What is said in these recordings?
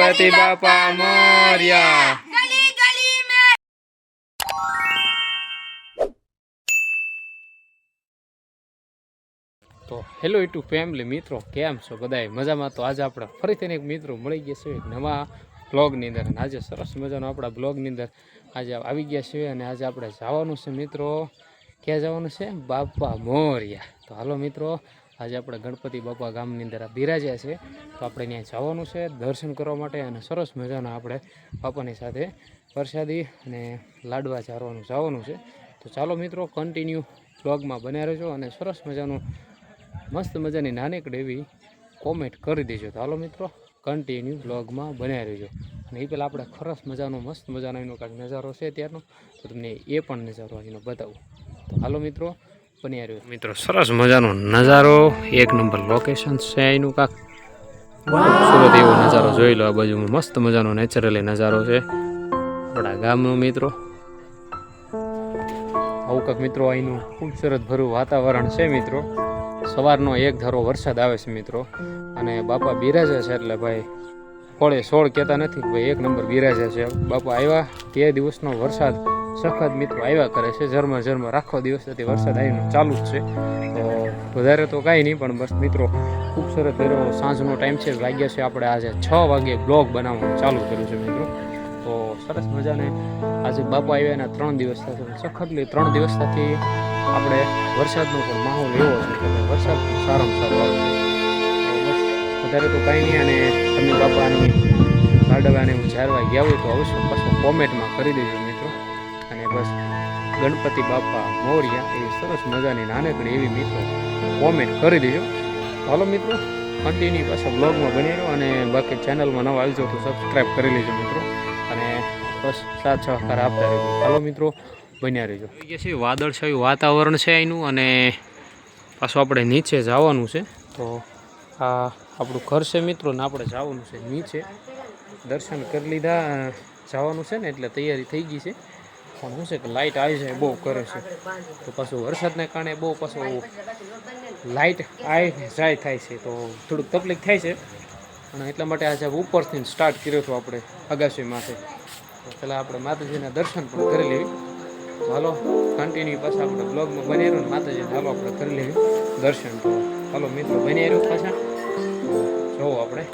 गणपति बापा मोरया। तो hello YouTube family मित्रों केम छो बधाय मजामां। तो आज આપણે ફરીથી એક મિત્રો મળી ગયા છે એક નવા બ્લોગની અંદર અને આજે સરસ મજાનો આપણા બ્લોગની અંદર આજે આવી ગયા છે અને આજે આપણે જવાનું છે મિત્રો ક્યાં જવાનું છે બાપા મોરયા। તો હાલો મિત્રો આજે આપણે ગણપતિ બાપા ગામની અંદર બિરાજ્યા છે તો આપણે ત્યાં જવાનું છે દર્શન કરવા માટે અને સરસ મજાના આપણે બાપાની સાથે પ્રસાદી અને લાડવા ચારવાનું જવાનું છે। તો ચાલો મિત્રો કન્ટિન્યુ બ્લોગમાં બન્યા રહેજો અને સરસ મજાનું મસ્ત મજાની નાનકડી એવી કોમેન્ટ કરી દેજો। તો હાલો મિત્રો કન્ટિન્યુ બ્લોગમાં બન્યા રહેજો અને એ પહેલાં આપણે સરસ મજાનો મસ્ત મજાનો એનો કાંઈક નજારો છે ત્યારનો તો તમને એ પણ નજારો એનો બતાવું। તો હાલો મિત્રો બન્યા રહ્યો મિત્રો સરસ મજાનો નજારો એક નંબર લોકેશન છે એનું કાંક ખૂબસૂરત એવો નજારો જોઈ લો। આ બાજુમાં મસ્ત મજાનો નેચરલી નજારો છે આપણા ગામનો મિત્રો। આવું કાંક મિત્રો અહીંનું ખૂબસૂરત ભર્યું વાતાવરણ છે મિત્રો। સવારનો એક ધારો વરસાદ આવે છે મિત્રો અને બાપા બિરાજે છે એટલે ભાઈ કોળે સોળ કહેતા નથી ભાઈ એક નંબર બિરાજે છે। બાપા આવ્યા તે દિવસનો વરસાદ સખત મિત્રો આવ્યા કરે છે ઝરમર ઝરમર આખો દિવસથી વરસાદ આવીને ચાલુ જ છે। તો વધારે તો કાંઈ નહીં પણ બસ મિત્રો ખૂબસૂરત ભેરો સાંજનો ટાઈમ છે વાગ્યા છે આપણે આજે 6 વાગે બ્લોગ બનાવવાનું ચાલુ કર્યું છે મિત્રો। તો સરસ મજાને આજે બાપા આવ્યા એના 3 દિવસ થશે સખતલી 3 દિવસ થકી આપણે વરસાદનો પણ માહોલ એવો છે કે વરસાદ સારામાં સારો આવે છે। બસ વધારે તો કાંઈ નહીં અને તમે બાપાની લાડવાને જારવા ગયા હોય તો અવશ્ય પાછો કોમેન્ટમાં કરી દેજો મિત્રો અને બસ ગણપતિ બાપા મોરયા એવી સરસ મજાની નાનકડી એવી મિત્રો કોમેન્ટ કરી દેજો। હાલો મિત્રો કન્ટિન્યુ પાછા બ્લોગમાં બની રહ્યો અને બાકી ચેનલમાં નવા આવી જાઓ તો સબસ્ક્રાઈબ કરી લેજો મિત્રો અને બસ સાથ સહકાર આપતા રહેજો। હાલો મિત્રો બન્યા રહેજો। છે વાદળછાયું વાતાવરણ છે અહીંનું અને પાછું આપણે નીચે જવાનું છે તો આ આપણું ઘર છે મિત્રો ને આપણે જવાનું છે નીચે દર્શન કરી લીધા જવાનું છે ને એટલે તૈયારી થઈ ગઈ છે પણ શું છે કે લાઇટ આવી જાય બહુ કરે છે તો પાછું વરસાદને કારણે બહુ પાછું લાઇટ આવી જાય થાય છે તો થોડુંક તકલીફ થાય છે અને એટલા માટે આજે ઉપરથી સ્ટાર્ટ કર્યો હતો આપણે અગાશીમાંથી તો પહેલાં આપણે માતાજીના દર્શન પણ કરી લેવી। હાલો કન્ટિન્યુ પાછા આપણે બ્લોગમાં બની રહ્યો ને માતાજી હાલો આપણે કરી લેવી દર્શન। તો હાલો મિત્રો બની રહ્યો પાછા જોવો આપણે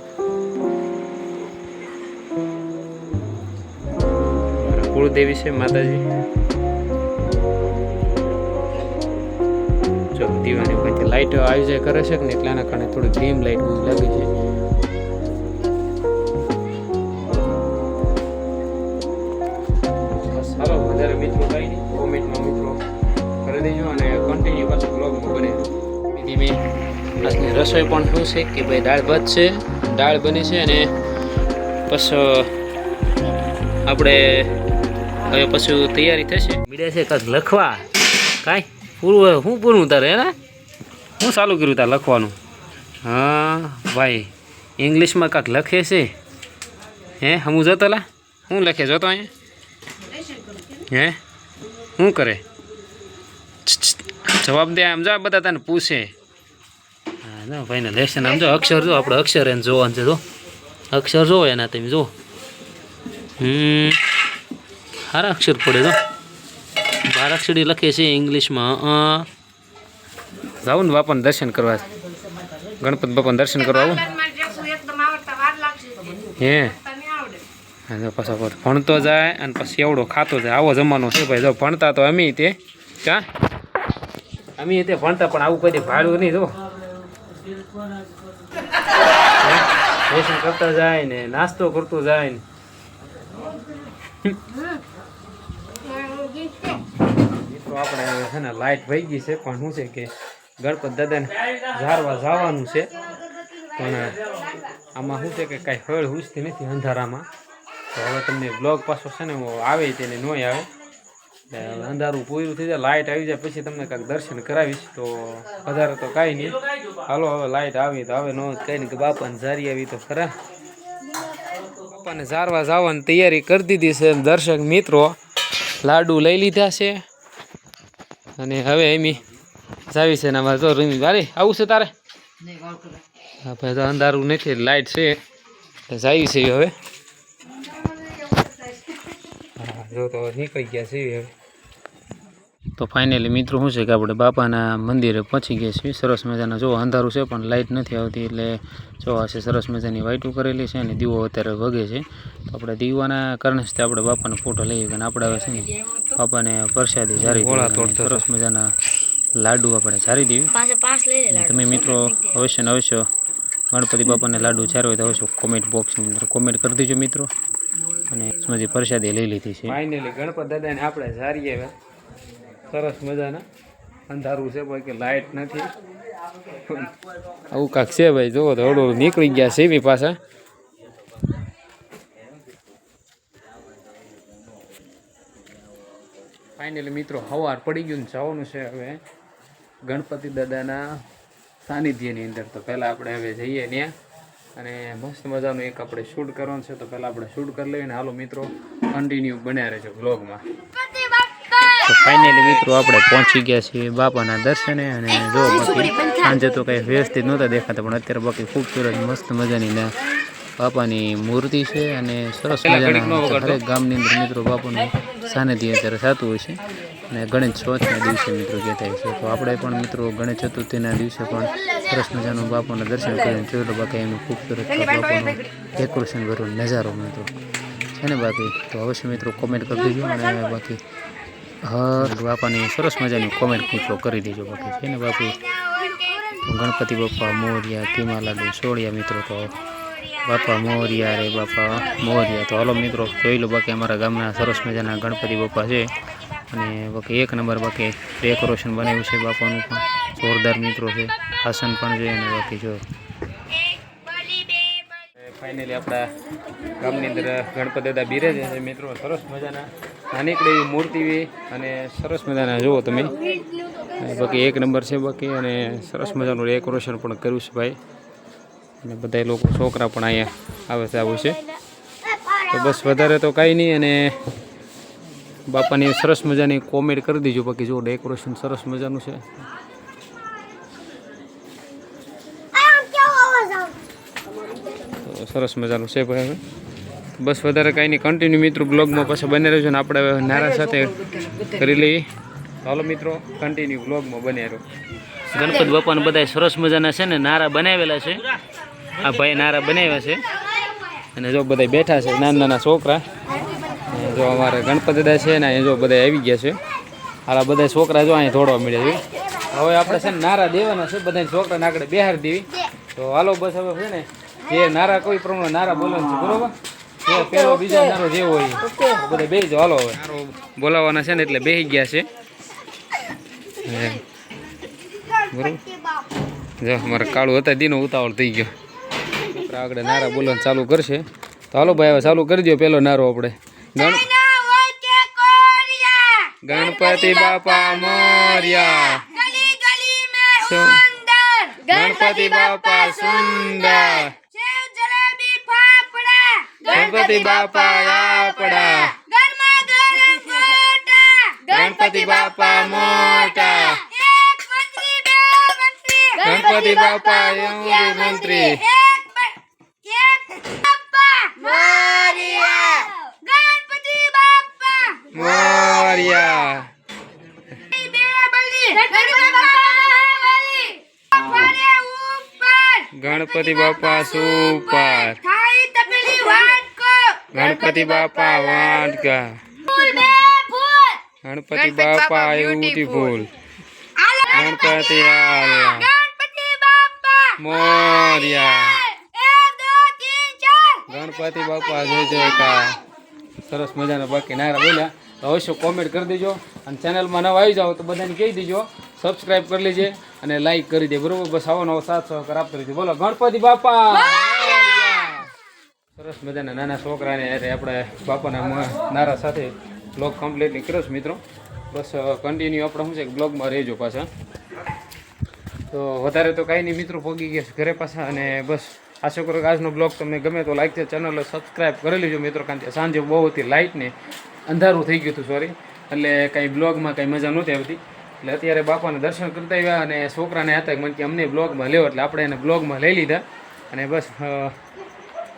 કુળદેવી છે માતાજી જો દીવાની ઉપરથી લાઇટ આવી જાય કરે છે ને એટલે એના કારણે થોડી ડીમ લાઇટ બધી લાગે છે। હાલો વધારે મિત્રો કઈ નહીં કોમેન્ટમાં મિત્રો કરી દેજો અને કન્ટિન્યુ પાછું બ્લોગમાં બને ધીમે આજની રસોઈ પણ શું છે કે ભાઈ દાળ ભાત છે દાળ બની છે અને પછી આપણે હવે પછી તૈયારી થશે બીડે છે કાંઈક લખવા કાંઈ પૂરું શું પૂરું તારે હે શું ચાલુ કર્યું તાર લખવાનું? હા ભાઈ ઇંગ્લિશમાં કાંઈક લખે છે હે હું જોતો લા શું લખે જોતો અહીંયા હે શું કરે જવાબ દે આમ જા બધા તને પૂછે હા ના ભાઈને લેશન આમ જો અક્ષર જો આપણે અક્ષર એને જોવાનું છે જો અક્ષર જો એના તમે જો સારા અક્ષર પડે તો 12 અક્ષરી લખે છે ઇંગ્લિશમાં। જાઉં ને બાપાને દર્શન કરવા ગણપતિ બાપાને દર્શન કરવા આવું હે પાછો ભણતો જાય અને પછી એવડો ખાતો જાય આવો જમાનો છે ભાઈ। જો ભણતા તો અમે તે ક્યાં અમે તે ભણતા પણ આવું કદી ભાડું નહીં જો દર્શન કરતા જાય ને નાસ્તો કરતો જાય ને મિત્રો આપણે છે ને લાઇટ વહી ગઈ છે પણ શું છે કે ગણપત દાદાને ઝારવા જવાનું છે પણ આમાં શું છે કે કાંઈ હળ હુસતી નથી અંધારામાં તો હવે તમને બ્લોગ પાછો છે ને આવે તેને ન આવે અંધારું પૂરું થઈ જાય લાઇટ આવી જાય પછી તમને કાંઈક દર્શન કરાવીશ તો વધારે તો કાંઈ નહીં। હાલો હવે લાઇટ આવી તો હવે ન કંઈ નહીં કે બાપાને ઝારી આવી તો ખરા બાપાને ઝારવા જવાની તૈયારી કરી દીધી છે દર્શક મિત્રો લાડુ લઈ લીધા છે અને હવે એમી જાવી છે ને અમારે જો રૂમી વારી આવું છે તારે હા ભાઈ તો અંધારું નથી લાઇટ છે જાય છે હવે. હા જો તો નીકળી ગયા છે હવે. તો ફાઇનલી મિત્રો શું છે કે આપણે બાપાના મંદિરે પહોંચી ગયા છીએ. સરસ મજાના જો અંધારું છે પણ લાઇટ નથી આવતી એટલે જો આ છે સરસ મજાની વાઇટું કરેલી છે અને દીવો અત્યારે વગે છે. તો આપણે દીવાના કારણે જ આપણે બાપાનો ફોટો લઈએ અને આપણે હવે છે ને બાપાને પ્રસાદી ઝારી દઈએ. સરસ મજાના લાડુ આપણે ઝારી દઈએ. તમે મિત્રો અવશ્ય ને અવશ્ય ગણપતિ બાપાને લાડુ ઝાર હોય તો અવશ્ય કોમેન્ટ બોક્સની અંદર કોમેન્ટ કરી દેજો મિત્રો. અને સમજી પ્રસાદી લઈ લીધી છે. ફાઇનલી ગણપત દાદાને આપણે ઝારીએ હવે. સરસ મજાના અંધારું છે ભાઈ કે લાઇટ નથી આવું કાંક છે ભાઈ. જુઓ તો હળવું નીકળી ગયા છે એવી પાછા. ફાઇનલી મિત્રો સવાર પડી ગયું ને જવાનું છે હવે ગણપતિ દાદાના સાનિધ્યની અંદર. તો પહેલાં આપણે હવે જઈએ ત્યાં અને મસ્ત મજાનું એક આપણે શૂટ કરવાનું છે. તો પહેલાં આપણે શૂટ કરી લઈએ ને હાલો મિત્રો કન્ટિન્યુ બન્યા રહેજો બ્લોગમાં. તો ફાઇનલી મિત્રો આપણે પહોંચી ગયા છીએ બાપાના દર્શને. અને જો બાકી સાંજે તો કંઈ વ્યવસ્થિત નહોતા દેખાતા પણ અત્યારે બાકી ખૂબસૂરત મસ્ત મજાની બાપાની મૂર્તિ છે અને સરસ મજાના દરેક ગામની અંદર મિત્રો બાપાનું સાનિધ્ય અત્યારે થતું હોય છે. અને ગણેશ ચોથના દિવસે મિત્રો કહેતા હોય છે. તો આપણે પણ મિત્રો ગણેશ ચતુર્થીના દિવસે પણ સરસ મજાનું બાપાના દર્શન કરીને જોઈ લો. બાકી એનું ખૂબસૂરત બાપાનું ડેકોરેશન ભરવાનો નજારો મિત્રો છે ને બાકી. તો અવશ્ય મિત્રો કોમેન્ટ કરી દેજો અને બાકી બાપાની સરસ મજાની કોમેન્ટ મિત્રો કરી દેજો બાકી છે ને બાકી. તો ગણપતિ બાપા મોરિયા કીમા લાડુ સોળિયા મિત્રો. તો બાપા મોરિયા રે બાપા મોરિયા. તો હાલો મિત્રો જોઈ લો બાકી અમારા ગામના સરસ મજાના ગણપતિ બાપા છે અને બાકી એક નંબર બાકી ડેકોરેશન બનાવ્યું છે બાપાનું પણ જોરદાર મિત્રો છે. આસન પણ છે અને બાકી જો ફાઇનલી આપણા ગામની અંદર ગણપતિ દાદા બિરાજે છે મિત્રો. સરસ મજાના નાનીકડી એવી મૂર્તિ અને સરસ મજાના જુઓ તમે બાકી એક નંબર છે બાકી. અને સરસ મજાનું ડેકોરેશન પણ કર્યું છે ભાઈ. અને બધા લોકો છોકરા પણ અહીંયા આવે છે આવું છે. તો બસ વધારે તો કાંઈ નહીં. અને બાપાની સરસ મજાની કોમેન્ટ કરી દીજો બાકી જો ડેકોરેશન સરસ મજાનું છે. તો સરસ મજાનું છે ભાઈ. બસ વધારે કાંઈ નહીં કન્ટિન્યુ મિત્રો બ્લોગમાં પાછા બને રહેજો ને આપણે નારા સાથે કરી લઈએ. ચાલો મિત્રો કન્ટિન્યુ બ્લોગમાં બને રહ્યો. ગણપતિ બાપાને બધા સરસ મજાના છે ને નારા બનાવેલા છે. આ ભાઈ નારા બનાવ્યા છે અને જો બધા બેઠા છે નાના નાના છોકરા. જો અમારે ગણપતિ દાદા છે ને અહીંયા જો બધા આવી ગયા છે. હાલા બધા છોકરા જો અહીંયા દોડવા મળ્યા છે. હવે આપણે છે ને નારા દેવાના છે બધા છોકરાને આગળ બેહાર દેવી. તો હાલો બસ હવે છે ને જે નારા કોઈ પ્રમાણે નારા બોલવાનું છે બરોબર. જે પેલો બીજો નારો જેવો હોય બધા બેસી જાઓ. હાલો હવે નારો બોલાવવાના છે ને એટલે બેસી ગયા છે બરોબર. જો મારે કાળું હતા દીનો ઉતાવળ થઈ ગયો. આગળ નારા બોલવાનું ચાલુ કરશે. તો હાલો ભાઈ હવે ચાલુ કરી દો પેલો નારો આપણે. ગણપતિ બાપા મોર્યા ગણપતિ બાપા સુંદર ગણપતિ બાપા આપડા ગણપતિ બાપા મોટા ગણપતિ બાપા મંત્રી મોર્યા ગણપતિ બાપા સુપર ગણપતિ બાપા વાટકા ગણપતિ બાપા બ્યુટીફુલ ગણપતિ મોર્યા ગણપતિ બાપા જય જયકાર. સરસ મજાના બાકી નારા બોલ્યા. તો અવશ્ય કોમેન્ટ કરી દેજો અને ચેનલમાં નવા આવી જાઓ તો બધાને કહી દેજો સબસ્ક્રાઈબ કરી લેજે અને લાઈક કરી દે બરોબર. બસ આવો નવો સાથ સહકાર આપતો રહેજો. બોલો ગણપતિ બાપા. સરસ મજાના નાના છોકરાને આપણે બાપાના નારા સાથે બ્લોગ કમ્પ્લીટલી કર્યો છે મિત્રો. બસ કન્ટિન્યુ આપણે શું છે કે બ્લોગમાં રહેજો પાછા. તો વધારે તો કાંઈ નહીં મિત્રો પહોંચી ગયા છે ઘરે પાછા. અને બસ આશા કરું કે આજનો બ્લોગ તમને ગમે તો લાઈક છે ચેનલ સબસ્ક્રાઈબ કરી લેજો મિત્રો. કારણ કે સાંજે બહુ હતી લાઇટ ને અંધારું થઈ ગયું હતું સોરી એટલે કાંઈ બ્લોગમાં કાંઈ મજા નહોતી આવતી. એટલે અત્યારે બાપાને દર્શન કરતા આવ્યા અને છોકરાને હતા મને કે અમને બ્લોગમાં લેવો એટલે આપણે એને બ્લોગમાં લઈ લીધા. અને બસ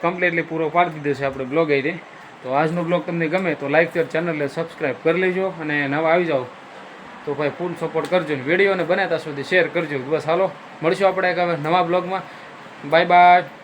કમ્પ્લીટલી પૂરો પાડી દીધો છે આપણે બ્લોગ આવી. તો આજનો બ્લોગ તમને ગમે તો લાઈક શેર ચેનલને સબસ્ક્રાઈબ કરી લેજો અને નવા આવી જાઓ તો ભાઈ ફૂલ સપોર્ટ કરજો ને વિડીયોને બને ત્યાં સુધી શેર કરજો. બસ હાલો મળશું આપણે એક હવે નવા બ્લોગમાં. Bye bye.